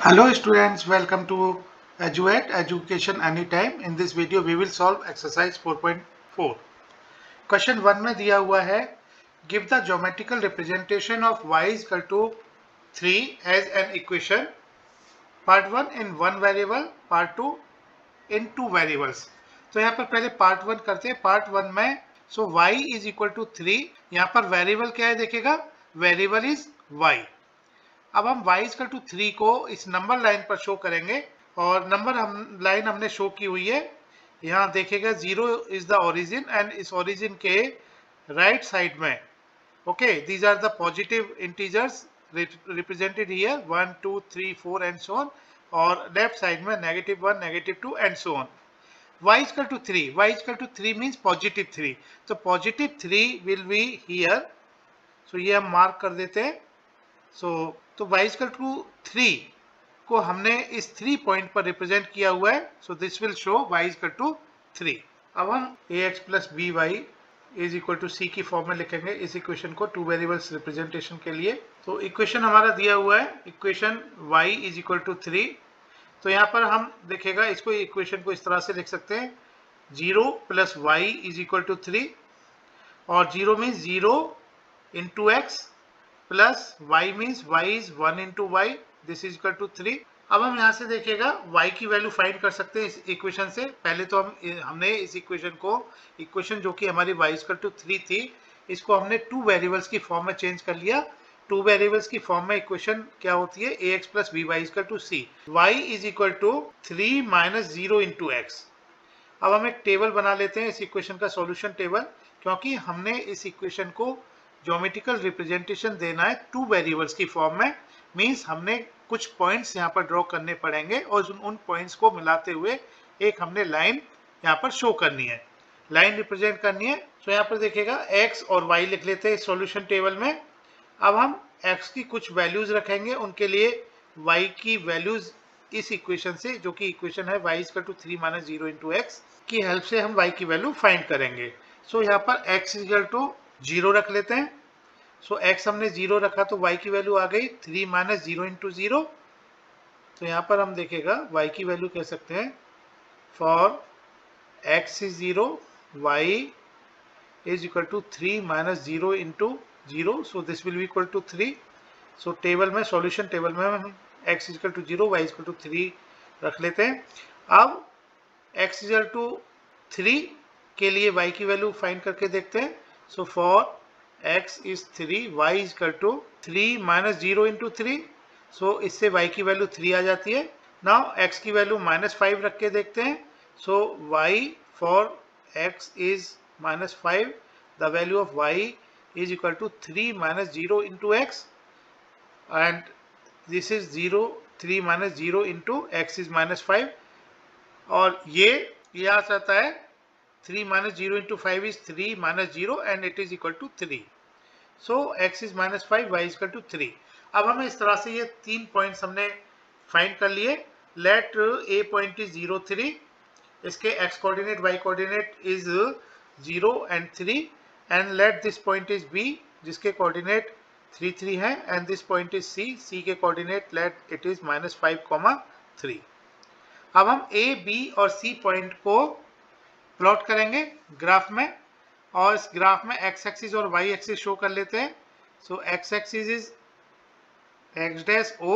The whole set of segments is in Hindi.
Hello students, welcome to Eduate Education Anytime. In this video we will solve exercise 4.4. Question 1 में दिया हुआ है give the geometrical representation of y is equal to 3 as an equation, part 1 in one variable, part 2 in two variables. तो यहाँ पर पहले part 1 करते हैं. part 1 में so y is equal to 3. यहाँ पर variable क्या है देखिएगा, variable is y. अब हम y इक्वल टू 3 को इस नंबर लाइन पर शो करेंगे और नंबर लाइन हमने शो की हुई है. यहाँ देखिएगा 0 इज द ओरिजिन एंड इस ओरिजिन के राइट साइड में okay these are the positive integers represented here 1 2 3 4 and so on, और लेफ्ट साइड में -1 -2 and so on. y equal to 3 means positive 3, तो positive 3 will be here. So ये हम मार्क कर देते हैं. तो y इक्वल टू 3 को हमने इस 3 पॉइंट पर रिप्रेजेंट किया हुआ है. So this will show y equal to 3. अब हम ax plus by is equal to c की फॉर्म में लिखेंगे इस इक्वेशन को टू वेरिएबल्स रिप्रेजेंटेशन के लिए. तो इक्वेशन हमारा दिया हुआ है, equation y is equal to 3. तो यहाँ पर हम देखेगा इसको इक्वेशन को इस तरह से लिख सकते हैं 0 plus y is equal to 3 और 0 means 0 into x plus y means y is 1 into y, this is equal to 3. अब हम यहाँ से देखिएगा y की वैल्यू फाइंड कर सकते हैं इस इक्वेशन से. पहले तो हमने इस इक्वेशन जो कि हमारी y इक्वल टू 3 थी, इसको हमने टू वेरिएबल्स की फॉर्म में चेंज कर लिया. टू वेरिएबल्स की फॉर्म में इक्वेशन क्या होती है, ax plus by equal to c, y is equal to 3 minus 0 into x. अब हम एक टेबल बना लेते हैं इस इक्वेशन का सॉल्यूशन टेबल, क्योंकि हमने इस इक्वेशन को ज्योमेट्रिकल रिप्रेजेंटेशन देना है टू वेरिएबल्स की फॉर्म में. मींस हमने कुछ पॉइंट्स यहाँ पर ड्रॉ करने पड़ेंगे और उन पॉइंट्स को मिलाते हुए एक हमने लाइन यहाँ पर शो करनी है, लाइन रिप्रेजेंट करनी है. तो यहाँ पर देखिएगा x और y लिख लेते हैं इस सॉल्यूशन टेबल में. अब हम x की कुछ वैल्यूज रखेंगे, उनके लिए y की वैल्यूज इस इक्वेशन से, जो कि इक्वेशन है y equal to 3 minus 0 into x की हेल्प से हम y की वैल्यू फाइंड करेंगे. सो यहाँ पर x इक्वल टू 0 रख लेते हैं. सो x हमने 0 रखा तो y की वैल्यू आ गई 3 माइनस 0 इंटू 0. तो यहाँ पर हम देखेगा y की वैल्यू कह सकते हैं for x is 0 y is equal to 3 minus 0 into 0. So this will be equal to 3. सो टेबल में, सॉल्यूशन टेबल में हम x is equal to 0 y is equal to 3 रख लेते हैं. अब x इज इक्वल टू 3 के लिए y की वैल्यू फाइंड करके देखते हैं. So for x is 3, y is equal to 3 minus 0 into 3. So इससे y की वैल्यू 3 आ जाती है. Now x की वैल्यू -5 रख के देखते हैं. So y for x is -5. The value of y is equal to 3 minus 0 into x, and this is 3 minus 0 into x is -5, और ये आ जाता है 3 minus 0 into 5 is 3 minus 0 and it is equal to 3. So x is -5, y is equal to 3. अब हमें इस तरह से ये तीन पॉइंट्स हमने फाइंड कर लिए. लेट a पॉइंट इज 0 3, इसके x coordinate y coordinate is 0 and 3, and let this point is b जिसके कोऑर्डिनेट 3 3 है, and this point is c के कोऑर्डिनेट लेट इट इज -5, 3. अब हम a b और c पॉइंट को प्लॉट करेंगे ग्राफ में, और इस ग्राफ में x एक्सिस और y एक्सिस शो कर लेते हैं. सो x axis is x dash o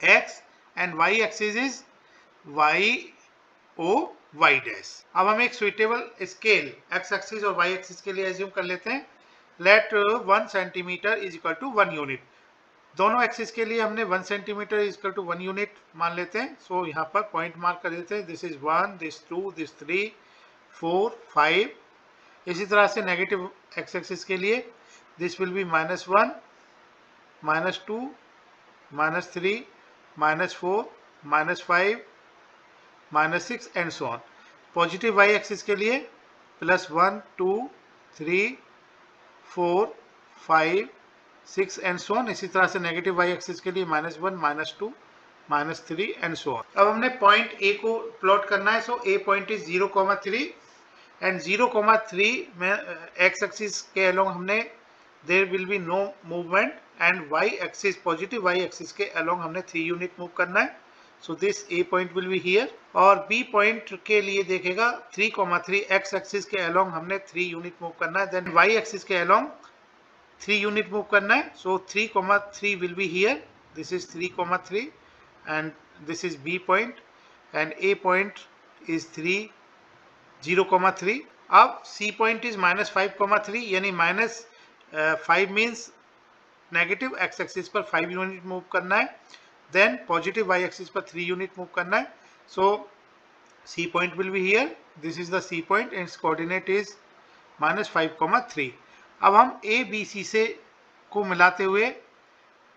x and y axis is y o y dash. अब हम एक सुइटेबल स्केल x एक्सिस और y एक्सिस के लिए एज्यूम कर लेते हैं. Let 1 centimetre is equal to 1 unit. दोनों एक्सिस के लिए हमने 1 centimetre is equal to 1 unit मान लेते हैं. सो यहाँ पर पॉइंट मार्क कर देते हैं. This is 1, this 2, this 3, 4, 5. इसी तरह से नेगेटिव एक्स एक्सिस के लिए this will be -1, -2, -3, -4, -5, -6 and so on. Positive y axis के लिए +1, 2, 3, 4, 5, 6 एंड सो ऑन. इसी तरह से नेगेटिव वाई एक्सिस के लिए -1, -2, -3 एंड सो ऑन. अब हमने पॉइंट ए को प्लॉट करना है. So a point is 0,3 and 0,3 में x एक्सिस के अलोंग हमने there will be no movement and y axis, positive y axis के अलोंग हमने 3 यूनिट मूव करना है. So this a point will be here. और b पॉइंट के लिए देखेगा 3,3 x एक्सिस के अलोंग हमने 3 यूनिट मूव करना है. देन y एक्सिस के अलोंग 3 यूनिट मूव करना है. सो 3,3 will be here. This is 3,3 and this is b point and a point is 0,3. अब c पॉइंट इज -5,3 यानी -5 मीन्स नेगेटिव x एक्सिस पर 5 यूनिट मूव करना है. देन पॉजिटिव y एक्सिस पर 3 यूनिट मूव करना है. सो c point will be here. This is the c point and it's coordinate is -5,3. अब हम a b c से को मिलाते हुए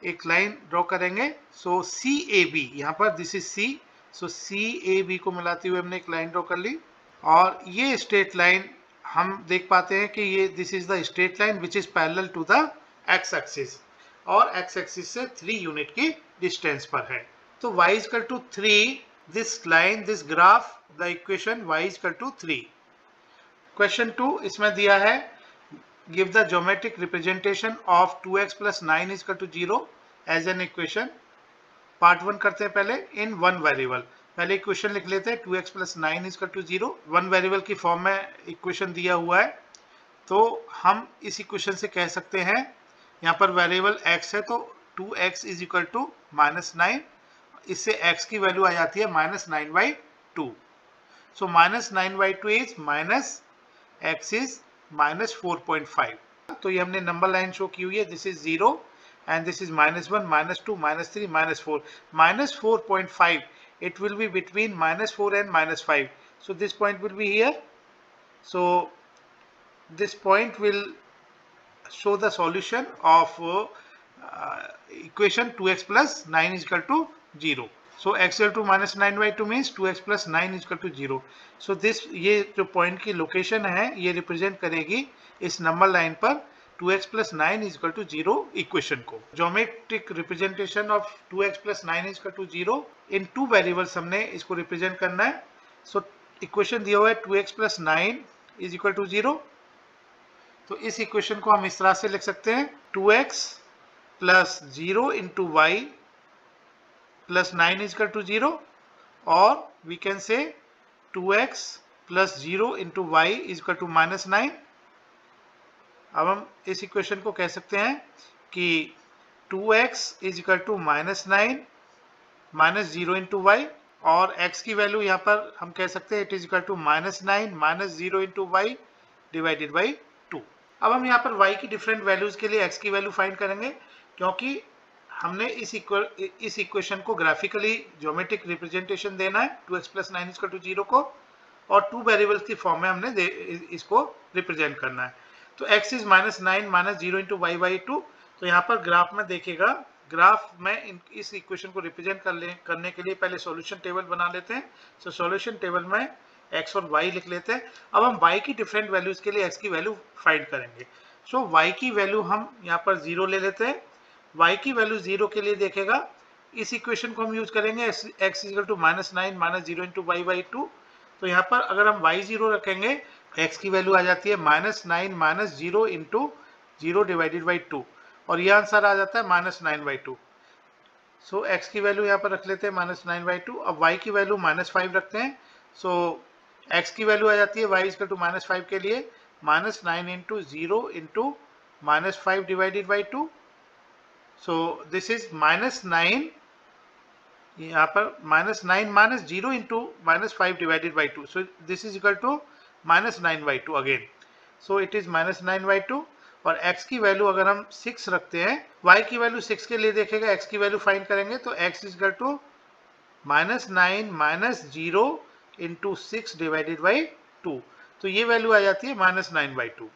एक लाइन ड्रॉ करेंगे. सो c a b, यहाँ पर this is c. So c a b को मिलाते हुए हमने एक लाइन ड्रॉ कर ली और ये स्ट्रेट लाइन हम देख पाते हैं कि ये this is the straight line which is parallel to the x axis और x एक्सिस से 3 यूनिट की डिस्टेंस पर है. तो y is equal to 3, this line, this graph, the equation y is equal to 3. Question 2 इसमें दिया है give the geometric representation of 2x plus 9 is equal to 0 as an equation. Part 1 करते हैं पहले इन वन वेरिएबल. पहले इक्वेशन लिख लेते हैं 2x plus 9 is equal to 0. One variable की फॉर्म में इक्वेशन दिया हुआ है तो हम इस इक्वेशन से कह सकते हैं, यहाँ पर वेरिएबल x है तो 2x is equal to -9. इससे x की वैल्यू आ जाती है -9/2. सो -9/2 इज -x इज -4.5. तो ये हमने नंबर लाइन शो की हुई है. This is 0 and this is -1, -2, -3, -4. -4.5, it will be between -4 and -5. So this point will be here. So this point will show the solution of equation 2x plus 9 is equal to 0. So x equal to -9/2 means 2x plus 9 is equal to 0. So this ये जो पॉइंट की लोकेशन है ये रिप्रेजेंट करेगी इस नंबर लाइन पर 2x plus 9 is equal to 0 equation को. Geometric representation of 2x plus 9 is equal to 0 in 2 variables हमने इसको रिप्रेजेंट करना है. सो इक्वेशन दिया हुआ है 2x plus 9 is equal to 0. तो इस इक्वेशन को हम इस तरह से लिख सकते हैं 2x plus 0 into y plus 9 is equal to 0 और we can say 2x plus 0 into y is equal to -9. अब हम इस इक्वेशन को कह सकते हैं कि 2x is equal to -9 -0 into y और x की वैल्यू यहाँ पर हम कह सकते हैं it is equal to -9 -0 into y divided by 2. अब हम यहाँ पर y की डिफरेंट वैल्यूज के लिए x की वैल्यू फाइंड करेंगे क्योंकि हमने इस इक्वेशन को ग्राफिकली ज्योमेट्रिक रिप्रेजेंटेशन देना है 2x plus 9 is equal to 0 को और 2 वेरिएबल्स की फॉर्म में हमने इसको रिप्रेजेंट करना है. तो x इज -9 -0 into y/2. तो यहाँ पर ग्राफ में देखेगा, ग्राफ में इस इक्वेशन को रिप्रेजेंट करने के लिए पहले सॉल्यूशन टेबल बना लेते हैं. सो सॉल्यूशन टेबल में x और y लिख लेते हैं. अब हम y की डिफरेंट वैल्यूज के लिए x की वैल्यू फाइंड करेंगे. सो y की वैल्यू हम यहाँ पर 0 ले लेते हैं. y की वैल्यू 0 के लिए देखेगा इस इक्वेशन को हम यूज करेंगे x is equal to -9 -0 into y/2. तो यहाँ पर अगर हम y0 रखेंगे x की वैल्यू आ जाती है -9 -0 into 0 divided by 2 और ये आंसर आ जाता है -9/2. सो x की वैल्यू यहाँ पर रख लेते हैं -9/2. अब y की वैल्यू -5 रखते हैं. सो x की वैल्यू आ जाती है y इक्वल टू -5 के लिए -9 into 0 into -5 divided by 2. So this is -9, यहाँ पर -9 -0 into -5 divided by 2. So this is equal to -9/2 again. So it is -9/2 और x की वैल्यू अगर हम 6 रखते हैं, y की वैल्यू 6 के लिए देखेगा x की वैल्यू फाइंड करेंगे तो x is equal to -9 -0 into 6 divided by 2. तो ये वैल्यू आ जाती है -9/2.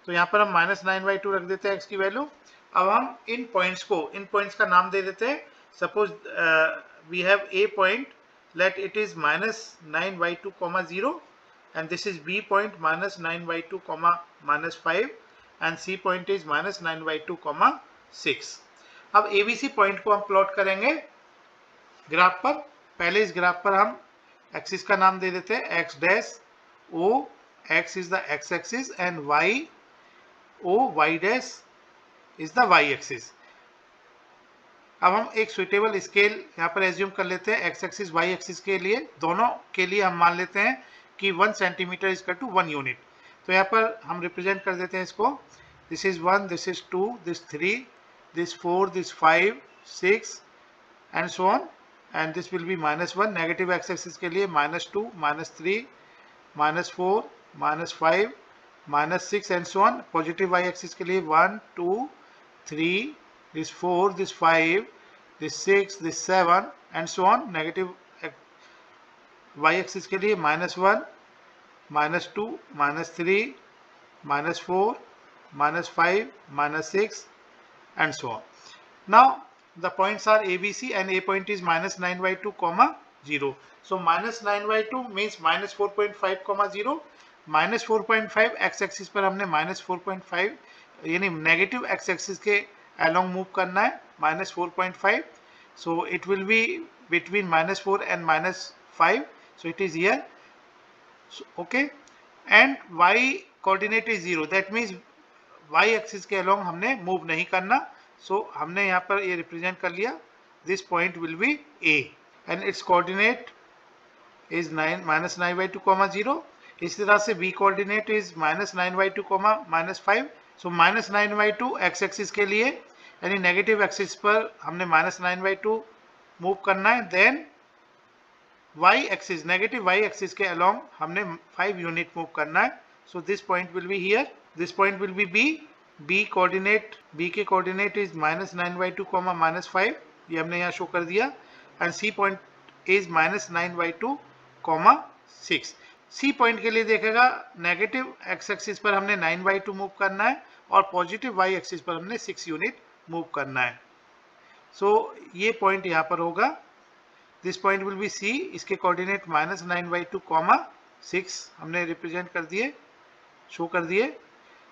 तो यहाँ पर हम -9/2 रख देते हैं x की वैल्यू. अब हम इन पॉइंट्स का नाम दे देते हैं. Suppose we have a point, let it is -9/2, 0 and this is b point -9/2, -5 and c point is -9/2, 6. अब abc पॉइंट को हम प्लॉट करेंगे ग्राफ पर. पहले इस ग्राफ पर हम एक्सिस का नाम दे देते हैं x dash o, x is the x axis and y o, y dash is the y axis. अब हम एक सुइटेबल स्केल यहाँ पर एज्यूम कर लेते हैं एक्स एक्सिस वाई एक्सिस के लिए, दोनों के लिए हम मान लेते हैं कि 1 centimetre is equal to 1 unit. तो यहाँ पर हम रिप्रेजेंट कर देते हैं इसको, this is 1, this is 2, this 3, this 4, this 5, 6 and so on, and this will be -1। Negative x axis के लिए -2, -3, -4, -5, -6 and so on. Positive y axis के लिए 1, 2, 3, this 4, this 5, this 6, this 7 and so on। Negative y axis के लिए -1, -2, -3, -4, -5, -6 and so on। Now the points are ABC and A point is -9/2, 0. So -9/2 means -4.5, 0, -4.5 x axis पर हमने -4.5 यानी नेगेटिव x एक्सिस के along मूव करना है, -4.5, so it will be between -4 and -5, so it is here, so, okay, and y coordinate is 0, that means y axis के along हमने मूव नहीं करना, so हमने यहाँ पर ये रिप्रेजेंट कर लिया, this point will be A and its coordinate is -9/2, 0। इसी तरह से B coordinate is -9/2, -5, so -9/2 x axis के लिए यानी नेगेटिव एक्सिस पर हमने -9/2 मूव करना है, then y axis negative y axis के अलोंग हमने 5 यूनिट मूव करना है, so this point will be here, this point will be B coordinate, B के कोऑर्डिनेट इज -9/2, -5, ये हमने यहाँ शो कर दिया, and C point is -9/2, 6। C point के लिए देखेगा नेगेटिव x एक्सिस पर हमने 9/2 मूव करना है और पॉजिटिव y एक्सिस पर हमने 6 यूनिट मूव करना है, सो ये पॉइंट यहाँ पर होगा, this point will B C, इसके कोऑर्डिनेट -9/2, 6 हमने रिप्रेजेंट कर दिए, शो कर दिए।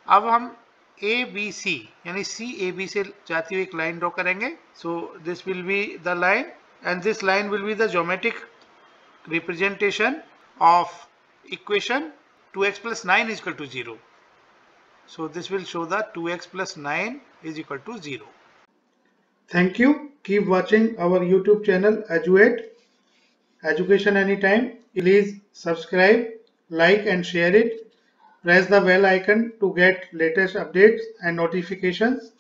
अब हम ABC यानी CAB से जाती हुई एक लाइन ड्रॉ करेंगे, सो this will be the line and this line will be the geometric representation of equation 2x + 9 = 0, so this will show the 2x + 9 = 0। Thank you. Keep watching our YouTube channel Edu8 Education Anytime. Please subscribe, like and share it. Press the bell icon to get latest updates and notifications.